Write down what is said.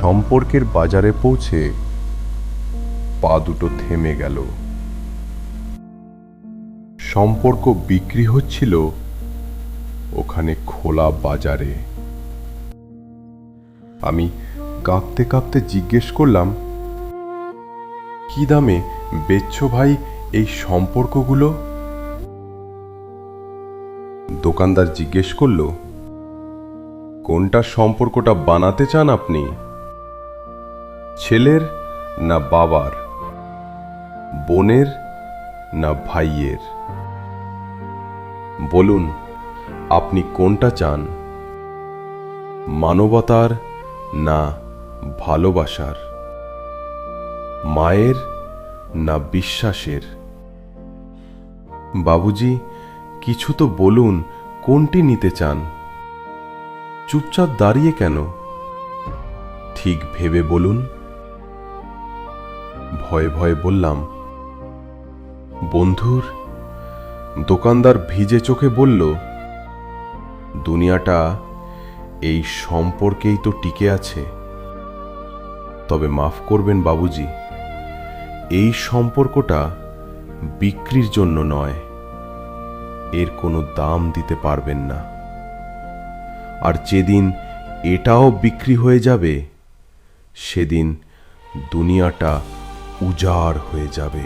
সম্পর্কের বাজারে পৌঁছে পা দুটো থেমে গেল। সম্পর্ক বিক্রি হচ্ছিল ওখানে খোলা বাজারে। আমি কাঁপতে কাঁপতে জিজ্ঞেস করলাম, কি দামে বেচছো ভাই এই সম্পর্কগুলো? দোকানদার জিজ্ঞেস করল, কোনটা সম্পর্কটা বানাতে চান আপনি? ছেলের না বাবার, বোনের না ভাইয়ের? বলুন আপনি কোনটা চান, মানবতার না ভালোবাসার, মায়ের না বিশ্বাসের? বাবুজি কিছু তো বলুন, কোনটি নিতে চান? চুপচাপ দাঁড়িয়ে কেন? ঠিক ভেবে বলুন। ভয়ে ভয়ে বললাম, বন্ধুর। দোকানদার ভিজে চোখে বলল, দুনিয়াটা এই সম্পর্কেই তো টিকে আছে। তবে মাফ করবেন বাবুজি, এই সম্পর্কটা বিক্রির জন্য নয়, এর কোনো দাম দিতে পারবেন না। আর যেদিন এটাও বিক্রি হয়ে যাবে, সেদিন দুনিয়াটা উজাড় হয়ে যাবে।